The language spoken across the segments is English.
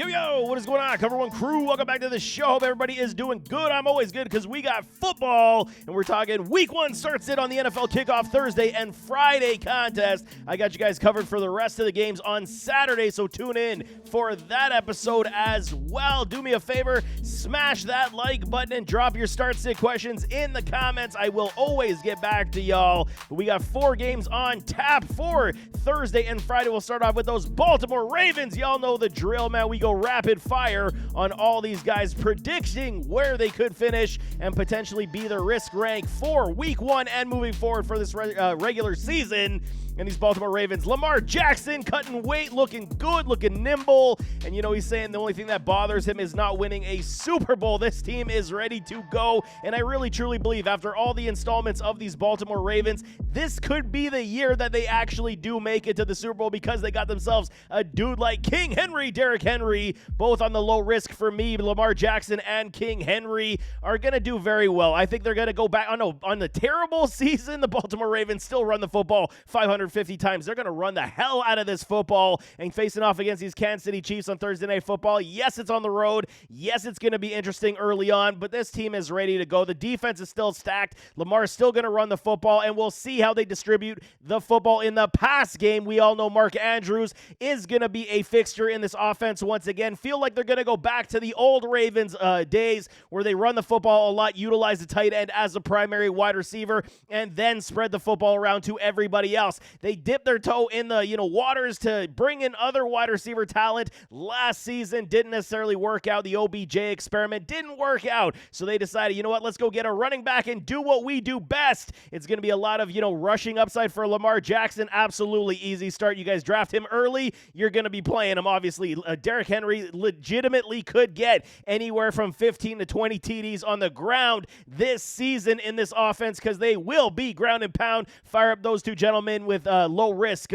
Yo, what is going on, Cover One crew? Welcome back to the show. Hope everybody is doing good. I'm always good because we got football, and we're talking week one starts it on the NFL kickoff Thursday and Friday contest. I got you guys covered for the rest of the games on Saturday, so tune in for that episode as well. Do me a favor, smash that like button and drop your start sit questions in the comments. I will always get back to y'all. We got 4 games on tap for Thursday and Friday. We'll start off with those Baltimore Ravens. Y'all know the drill, man. We go rapid fire on all these guys, predicting where they could finish and potentially be the risk rank for week one and moving forward for this regular season. And these Baltimore Ravens, Lamar Jackson cutting weight, looking good, looking nimble. And you know, he's saying the only thing that bothers him is not winning a Super Bowl. This team is ready to go. And I really, truly believe after all the installments of these Baltimore Ravens, this could be the year that they actually do make it to the Super Bowl because they got themselves a dude like King Henry, Derrick Henry, both on the low risk for me. Lamar Jackson and King Henry are going to do very well. I think they're going to go back on the terrible season. The Baltimore Ravens still run the football 550 times. They're going to run the hell out of this football and facing off against these Kansas City Chiefs on Thursday Night Football. Yes, it's on the road. Yes, it's going to be interesting early on, but this team is ready to go. The defense is still stacked. Lamar is still going to run the football, and we'll see how they distribute the football in the pass game. We all know Mark Andrews is going to be a fixture in this offense once again. Feel like they're going to go back to the old Ravens days where they run the football a lot, utilize the tight end as a primary wide receiver, and then spread the football around to everybody else. They dipped their toe in the waters to bring in other wide receiver talent last season. Didn't necessarily work out. The OBJ experiment didn't work out. So they decided, you know what, let's go get a running back and do what we do best. It's going to be a lot of, rushing upside for Lamar Jackson. Absolutely easy start. You guys draft him early, you're going to be playing him, obviously. Derrick Henry legitimately could get anywhere from 15 to 20 TDs on the ground this season in this offense because they will be ground and pound. Fire up those two gentlemen with low risk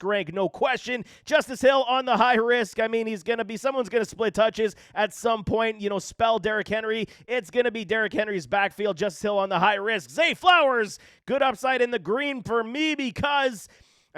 rank, no question. Justice Hill on the high risk. I mean, someone's going to split touches at some point, spell Derrick Henry. It's going to be Derrick Henry's backfield. Justice Hill on the high risk. Zay Flowers, good upside in the green for me because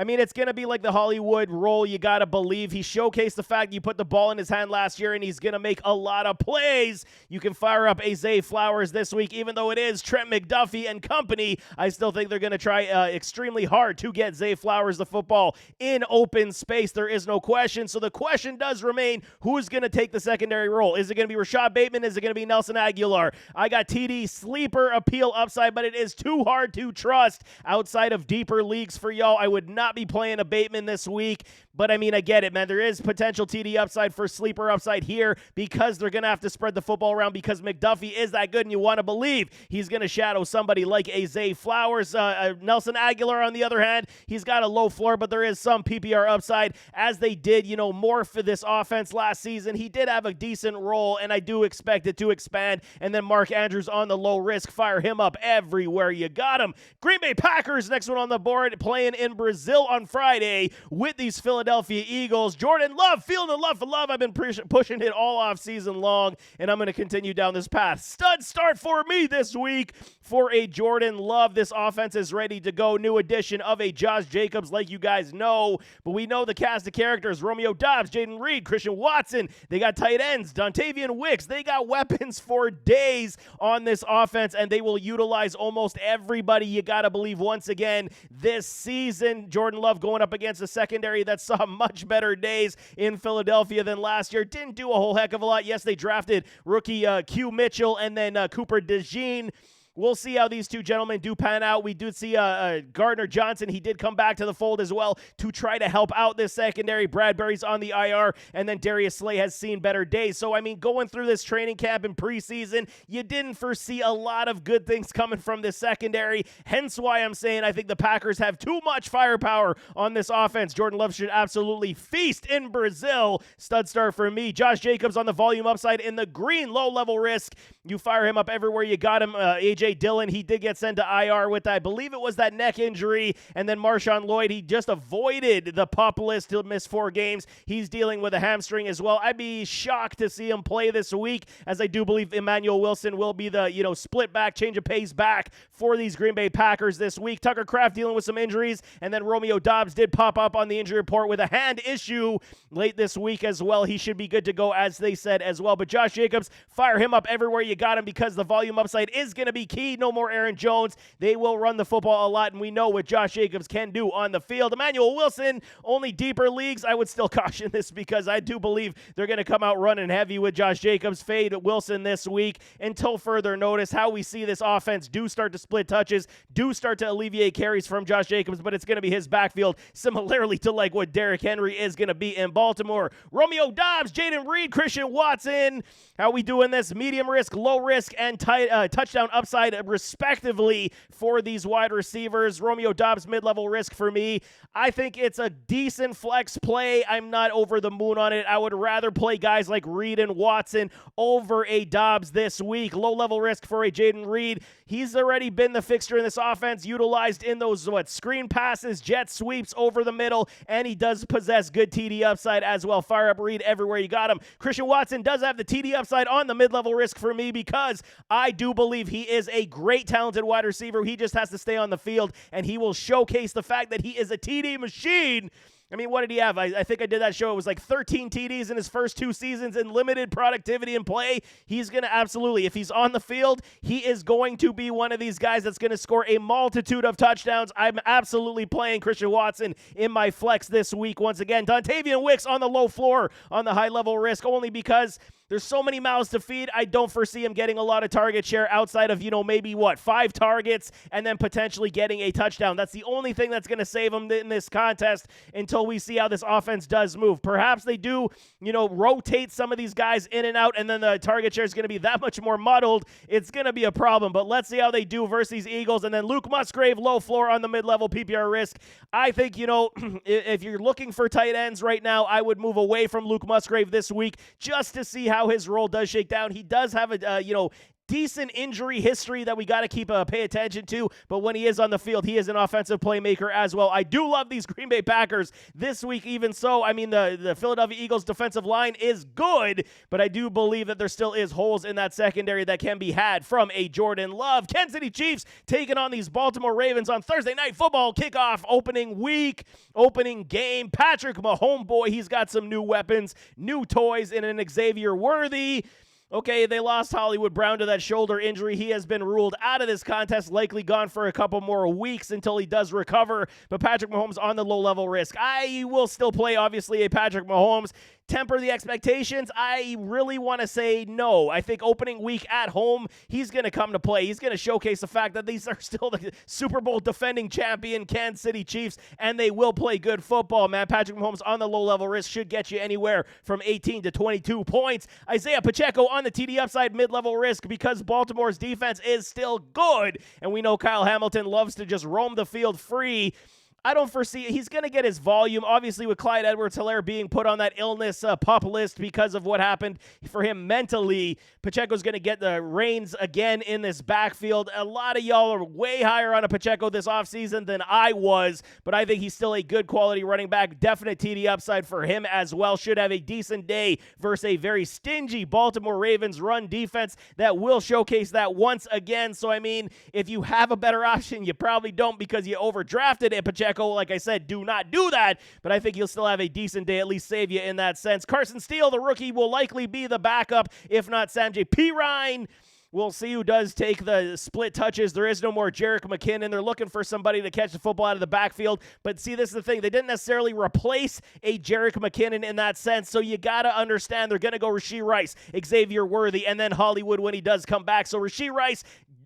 it's going to be like the Hollywood role. You got to believe. He showcased the fact you put the ball in his hand last year, and he's going to make a lot of plays. You can fire up a Zay Flowers this week, even though it is Trent McDuffie and company. I still think they're going to try extremely hard to get Zay Flowers the football in open space. There is no question. So the question does remain, who's going to take the secondary role? Is it going to be Rashad Bateman? Is it going to be Nelson Aguilar? I got TD sleeper appeal upside, but it is too hard to trust outside of deeper leagues for y'all. I would not be playing a Bateman this week, but I get it, man. There is potential TD upside for sleeper upside here because they're going to have to spread the football around because McDuffie is that good, and you want to believe he's going to shadow somebody like a Zay Flowers. Nelson Aguilar, on the other hand, he's got a low floor, but there is some PPR upside as they did, more for this offense last season. He did have a decent role, and I do expect it to expand. And then Mark Andrews on the low risk. Fire him up everywhere you got him. Green Bay Packers, next one on the board, playing in Brazil on Friday with these Philadelphia Eagles. Jordan Love, feeling the love for love. I've been pushing it all off season long, and I'm going to continue down this path. Stud start for me this week for a Jordan Love. This offense is ready to go. New addition of a Josh Jacobs, like you guys know, but we know the cast of characters: Romeo Doubs, Jaden Reed, Christian Watson. They got tight ends, Dontavian Wicks. They got weapons for days on this offense, and they will utilize almost everybody. You got to believe once again this season. Jordan Love going up against a secondary that saw much better days in Philadelphia than last year. Didn't do a whole heck of a lot. Yes, they drafted rookie Q Mitchell and then Cooper DeJean. We'll see how these two gentlemen do pan out. We do see Gardner Johnson. He did come back to the fold as well to try to help out this secondary. Bradbury's on the IR, and then Darius Slay has seen better days. So, going through this training camp and preseason, you didn't foresee a lot of good things coming from this secondary. Hence why I'm saying I think the Packers have too much firepower on this offense. Jordan Love should absolutely feast in Brazil. Stud start for me. Josh Jacobs on the volume upside in the green, low-level risk. You fire him up everywhere you got him. AJ A.J. Dillon, he did get sent to IR with, I believe it was that neck injury. And then Marshawn Lloyd, he just avoided the PUP list to miss 4 games. He's dealing with a hamstring as well. I'd be shocked to see him play this week, as I do believe Emmanuel Wilson will be the, split back, change of pace back for these Green Bay Packers this week. Tucker Kraft dealing with some injuries, and then Romeo Doubs did pop up on the injury report with a hand issue late this week as well. He should be good to go, as they said as well. But Josh Jacobs, fire him up everywhere you got him, because the volume upside is going to be key. No more Aaron Jones. They will run the football a lot, and we know what Josh Jacobs can do on the field. Emmanuel Wilson, only deeper leagues. I would still caution this, because I do believe they're going to come out running heavy with Josh Jacobs. Fade Wilson this week until further notice. How we see this offense do start to split touches, do start to alleviate carries from Josh Jacobs, but it's going to be his backfield, similarly to like what Derrick Henry is going to be in Baltimore. Romeo Doubs, Jaden Reed, Christian Watson. How we doing this? Medium risk, low risk, and touchdown upside, respectively, for these wide receivers. Romeo Doubs, mid-level risk for me. I think it's a decent flex play. I'm not over the moon on it. I would rather play guys like Reed and Watson over a Doubs this week. Low-level risk for a Jaden Reed. He's already been the fixture in this offense, utilized in those screen passes, jet sweeps over the middle, and he does possess good TD upside as well. Fire up Reed everywhere you got him. Christian Watson does have the TD upside on the mid-level risk for me, because I do believe he is a great, talented wide receiver. He just has to stay on the field, and he will showcase the fact that he is a TD machine. I mean, what did he have? I think I did that show. It was like 13 TDs in his first 2 seasons in limited productivity and play. He's going to absolutely, if he's on the field, he is going to be one of these guys that's going to score a multitude of touchdowns. I'm absolutely playing Christian Watson in my flex this week once again. Dontavian Wicks on the low floor on the high-level risk, only because there's so many mouths to feed. I don't foresee him getting a lot of target share outside of, maybe 5 targets and then potentially getting a touchdown. That's the only thing that's going to save him in this contest until we see how this offense does move. Perhaps they do, rotate some of these guys in and out, and then the target share is going to be that much more muddled. It's going to be a problem, but let's see how they do versus these Eagles. And then Luke Musgrave, low floor on the mid-level PPR risk. I think, if you're looking for tight ends right now, I would move away from Luke Musgrave this week just to see how his role does shake down. He does have a, decent injury history that we got to keep pay attention to, but when he is on the field, he is an offensive playmaker as well. I do love these Green Bay Packers this week, even so. I mean, the Philadelphia Eagles defensive line is good, but I do believe that there still is holes in that secondary that can be had from a Jordan Love. Kansas City Chiefs taking on these Baltimore Ravens on Thursday Night Football kickoff, opening game. Patrick Mahomes, boy, he's got some new weapons, new toys, and an Xavier Worthy. Okay, they lost Hollywood Brown to that shoulder injury. He has been ruled out of this contest, likely gone for a couple more weeks until he does recover. But Patrick Mahomes on the low-level risk. I will still play, obviously, a Patrick Mahomes. Temper the expectations. I really want to say no. I think opening week at home, he's going to come to play. He's going to showcase the fact that these are still the Super Bowl defending champion Kansas City Chiefs, and they will play good football, man. Patrick Mahomes on the low-level risk should get you anywhere from 18 to 22 points. Isaiah Pacheco on the TD upside mid-level risk, because Baltimore's defense is still good, and we know Kyle Hamilton loves to just roam the field free. I don't foresee he's going to get his volume, obviously, with Clyde Edwards-Helaire being put on that illness PUP list because of what happened for him mentally. Pacheco's going to get the reins again in this backfield. A lot of y'all are way higher on a Pacheco this offseason than I was, but I think he's still a good quality running back. Definite TD upside for him as well. Should have a decent day versus a very stingy Baltimore Ravens run defense that will showcase that once again. So, I mean, if you have a better option, you probably don't, because you overdrafted it. Pacheco, like I said, do not do that, but I think he'll still have a decent day, at least save you in that sense. Carson Steele, the rookie, will likely be the backup, if not Sanjay Pirine. We'll see who does take the split touches. There is no more Jerick McKinnon. They're looking for somebody to catch the football out of the backfield. But see, this is the thing. They didn't necessarily replace a Jerick McKinnon in that sense. So you got to understand they're going to go Rashee Rice, Xavier Worthy, and then Hollywood when he does come back. So Rashee Rice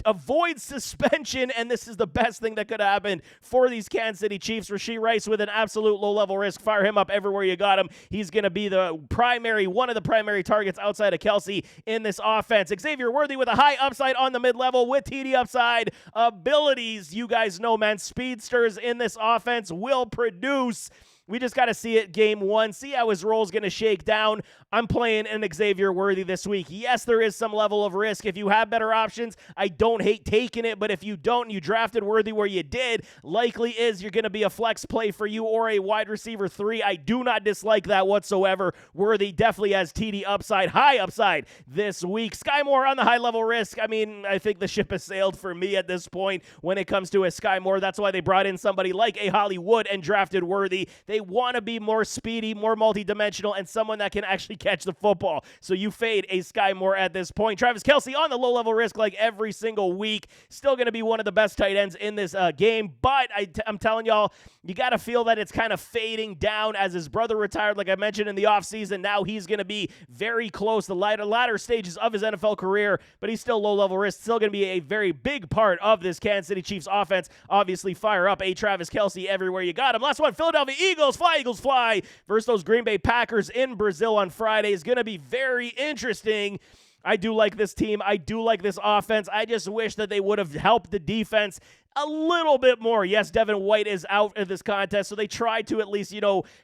avoids suspension, and this is the best thing that could happen for these Kansas City Chiefs. Rashee Rice with an absolute low-level risk. Fire him up everywhere you got him. He's going to be one of the primary targets outside of Kelsey in this offense. Xavier Worthy with a high upside on the mid-level with TD upside abilities. You guys know, man, speedsters in this offense will produce. We just got to see it game one, see how his role is going to shake down. I'm playing an Xavier Worthy this week. Yes, there is some level of risk. If you have better options, I don't hate taking it, but if you don't and you drafted Worthy where you did, likely is you're going to be a flex play for you or a wide receiver 3. I do not dislike that whatsoever. Worthy definitely has TD upside, high upside this week. Sky Moore on the high level risk. I mean, I think the ship has sailed for me at this point when it comes to a Sky Moore. That's why they brought in somebody like a Hollywood and drafted Worthy. They want to be more speedy, more multidimensional, and someone that can actually catch the football. So you fade a Sky Moore at this point. Travis Kelce on the low-level risk like every single week. Still going to be one of the best tight ends in this game, but I'm telling y'all, you got to feel that it's kind of fading down as his brother retired, like I mentioned in the offseason. Now he's going to be very close to the latter stages of his NFL career, but he's still low-level risk, still going to be a very big part of this Kansas City Chiefs offense. Obviously, fire up a Travis Kelce everywhere you got him. Last one, Philadelphia Eagles fly versus those Green Bay Packers in Brazil on Friday is going to be very interesting. I do like this team. I do like this offense. I just wish that they would have helped the defense a little bit more. Yes, Devin White is out of this contest, so they tried to at least,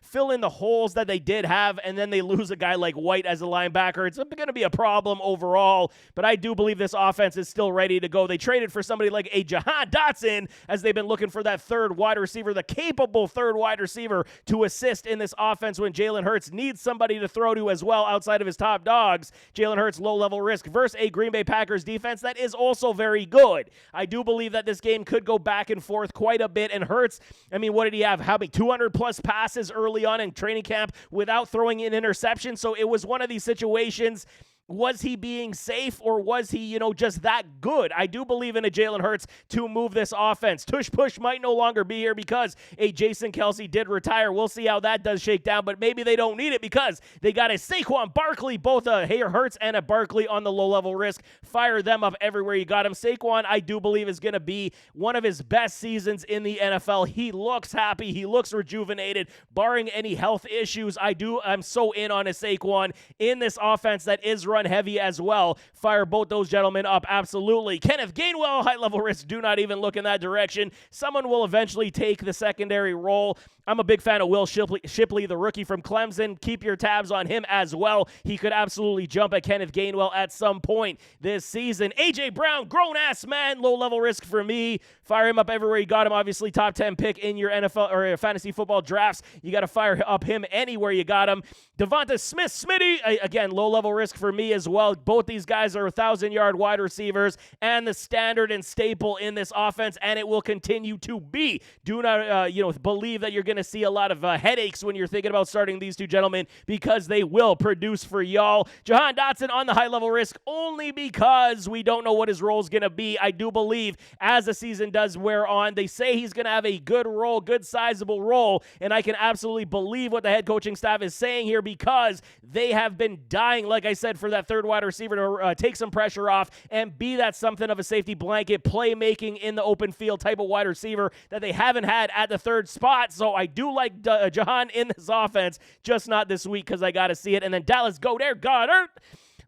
fill in the holes that they did have, and then they lose a guy like White as a linebacker. It's going to be a problem overall, but I do believe this offense is still ready to go. They traded for somebody like a Jahan Dotson as they've been looking for that third wide receiver, the capable third wide receiver to assist in this offense when Jalen Hurts needs somebody to throw to as well outside of his top dogs. Jalen Hurts low-level risk versus a Green Bay Packers defense that is also very good. I do believe that this game could go back and forth quite a bit, and Hurts, I mean, what did he have? How many 200 plus passes early on in training camp without throwing an interception? So it was one of these situations. Was he being safe, or was he, just that good? I do believe in a Jalen Hurts to move this offense. Tush Push might no longer be here because a Jason Kelce did retire. We'll see how that does shake down, but maybe they don't need it because they got a Saquon Barkley, both a Hurts and a Barkley on the low-level risk. Fire them up everywhere you got him. Saquon, I do believe, is going to be one of his best seasons in the NFL. He looks happy. He looks rejuvenated, barring any health issues. I'm so in on a Saquon in this offense that is run heavy as well. Fire both those gentlemen up, absolutely. Kenneth Gainwell, high-level risk, do not even look in that direction. Someone will eventually take the secondary role. I'm a big fan of Will Shipley, the rookie from Clemson. Keep your tabs on him as well. He could absolutely jump at Kenneth Gainwell at some point this season. A.J. Brown, grown-ass man, low-level risk for me. Fire him up everywhere you got him. Obviously, top 10 pick in your NFL or fantasy football drafts. You got to fire up him anywhere you got him. Devonta Smith, Smitty, again, low-level risk for me as well. Both these guys are 1,000-yard wide receivers and the standard and staple in this offense, and it will continue to be. Do not, believe that you're going to see a lot of headaches when you're thinking about starting these two gentlemen because they will produce for y'all. Jahan Dotson on the high-level risk only because we don't know what his role is going to be. I do believe as the season does wear on, they say he's going to have a good role, good sizable role, and I can absolutely believe what the head coaching staff is saying here because they have been dying, like I said, for that third wide receiver to take some pressure off and be that something of a safety blanket, playmaking in the open field type of wide receiver that they haven't had at the third spot. So I do like Jahan in this offense, just not this week because I got to see it. And then Dallas Goedert.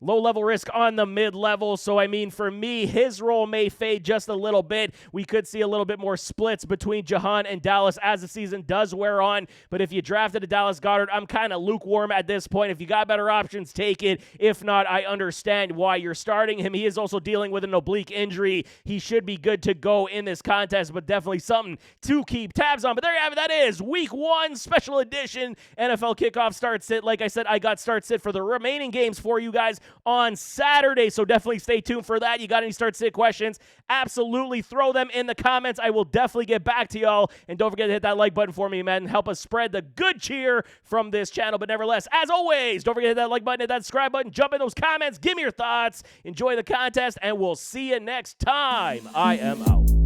Low-level risk on the mid-level. So, I mean, for me, his role may fade just a little bit. We could see a little bit more splits between Jahan and Dallas as the season does wear on. But if you drafted a Dallas Goedert, I'm kind of lukewarm at this point. If you got better options, take it. If not, I understand why you're starting him. He is also dealing with an oblique injury. He should be good to go in this contest, but definitely something to keep tabs on. But there you have it. That is Week 1 Special Edition NFL Kickoff Start Sit. Like I said, I got Start Sit for the remaining games for you guys on Saturday, so definitely stay tuned for that. You got any start sit questions? Absolutely throw them in the comments. I will definitely get back to y'all, and don't forget to hit that like button for me, man. Help us spread the good cheer from this channel. But nevertheless, as always, don't forget to hit that like button, hit that subscribe button, jump in those comments, give me your thoughts, enjoy the contest, and we'll see you next time. I am out.